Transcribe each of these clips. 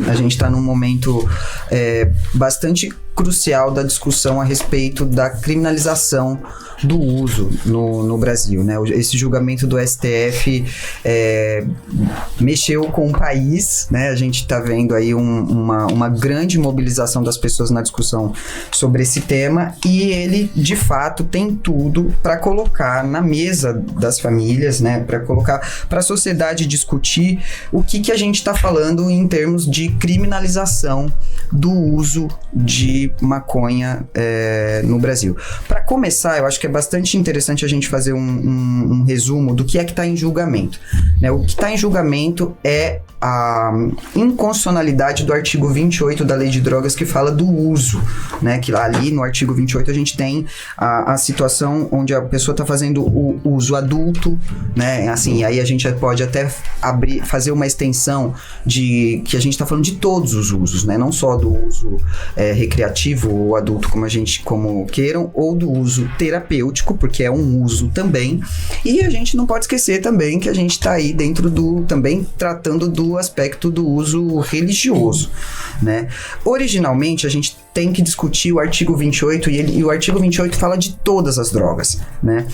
a gente está num momento bastante crucial da discussão a respeito da criminalização do uso no Brasil, né? Esse julgamento do STF mexeu com o país, né? A gente está vendo aí uma grande mobilização das pessoas na discussão sobre esse tema, e ele, de fato, tem tudo para colocar na mesa das famílias, né? Para colocar para a sociedade discutir o que a gente está falando em termos de criminalização do uso de maconha no Brasil. Para começar, eu acho que é bastante interessante a gente fazer um resumo do que é que está em julgamento, né? O que está em julgamento é a inconstitucionalidade do artigo 28 da Lei de Drogas, que fala do uso, né? Que ali no artigo 28 a gente tem a situação onde a pessoa está fazendo o uso adulto, né? Assim, aí a gente pode até fazer uma extensão de que a gente está falando de todos os usos, né? Não só do uso recreativo ou adulto, como queiram, ou do uso terapêutico, porque é um uso também. E a gente não pode esquecer também que a gente está aí dentro também tratando do aspecto do uso religioso, né? Originalmente, a gente tem que discutir o artigo 28 e o artigo 28 fala de todas as drogas, né?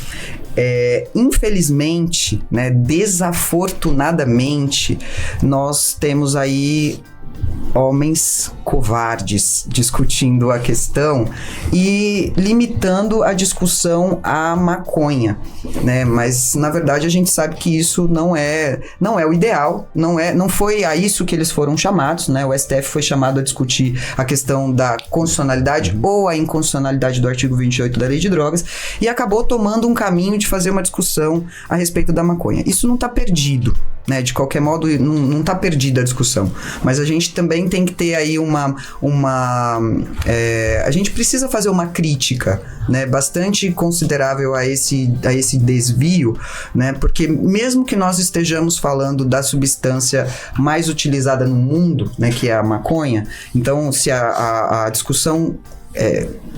Infelizmente, né, desafortunadamente, nós temos aí homens covardes discutindo a questão e limitando a discussão à maconha, né? Mas na verdade a gente sabe que isso não é o ideal, não foi a isso que eles foram chamados, né? O STF foi chamado a discutir a questão da constitucionalidade ou a inconstitucionalidade do artigo 28 da Lei de Drogas, e acabou tomando um caminho de fazer uma discussão a respeito da maconha. Isso não está perdido, né? De qualquer modo, não está perdida a discussão, mas a gente também tem que ter aí a gente precisa fazer uma crítica, né, bastante considerável a esse desvio, né, porque mesmo que nós estejamos falando da substância mais utilizada no mundo, né, que é a maconha, então se a discussão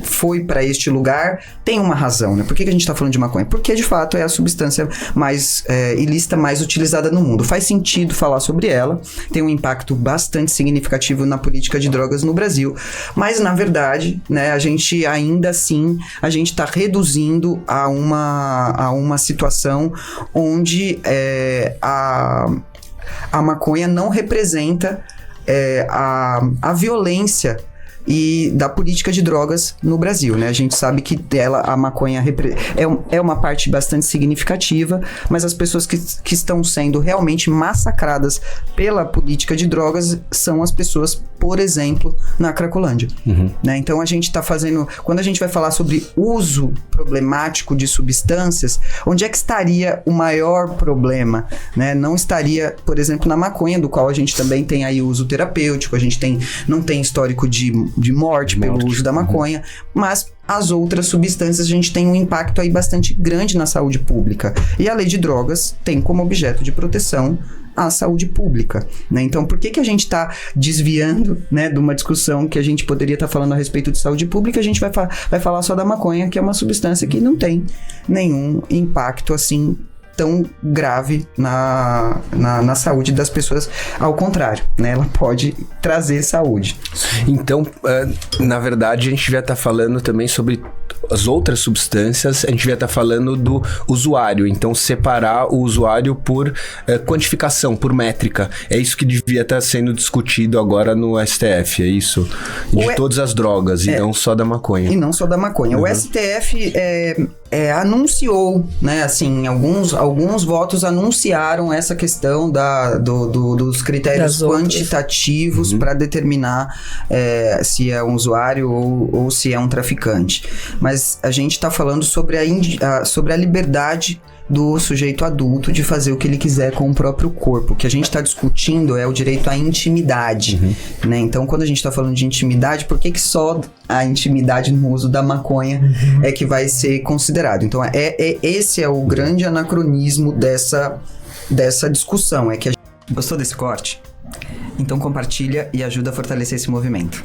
foi para este lugar, tem uma razão, né? Por que a gente está falando de maconha? Porque de fato é a substância mais ilícita, mais utilizada no mundo. Faz sentido falar sobre ela, tem um impacto bastante significativo na política de drogas no Brasil, mas na verdade, né, a gente ainda assim, a gente está reduzindo a uma situação onde a maconha não representa a violência e da política de drogas no Brasil, né? A gente sabe que a maconha é uma parte bastante significativa, mas as pessoas que estão sendo realmente massacradas pela política de drogas são as pessoas, por exemplo, na Cracolândia. Né? Então a gente está quando a gente vai falar sobre uso problemático de substâncias, onde é que estaria o maior problema, né? Não estaria, por exemplo, na maconha, do qual a gente também tem aí o uso terapêutico, a gente não tem histórico de morte pelo uso da maconha, mas as outras substâncias a gente tem um impacto aí bastante grande na saúde pública. E a Lei de Drogas tem como objeto de proteção a saúde pública, né? Então, por que a gente está desviando, né, de uma discussão que a gente poderia estar falando a respeito de saúde pública? A gente vai falar só da maconha, que é uma substância que não tem nenhum impacto assim tão grave na saúde das pessoas. Ao contrário, né? Ela pode trazer saúde. Então, na verdade, a gente vai estar falando também sobre as outras substâncias, a gente vai estar falando do usuário. Então, separar o usuário por quantificação, por métrica. É isso que devia estar sendo discutido agora no STF, é isso? De todas as drogas, e não só da maconha. E não só da maconha. O STF anunciou, né, assim, alguns votos anunciaram essa questão dos critérios quantitativos para determinar se é um usuário ou se é um traficante. Mas a gente está falando sobre a liberdade do sujeito adulto de fazer o que ele quiser com o próprio corpo. O que a gente está discutindo é o direito à intimidade, né? Então, quando a gente está falando de intimidade, por que só a intimidade no uso da maconha é que vai ser considerado? Então, esse é o grande anacronismo dessa discussão. Gostou desse corte? Então compartilha e ajuda a fortalecer esse movimento.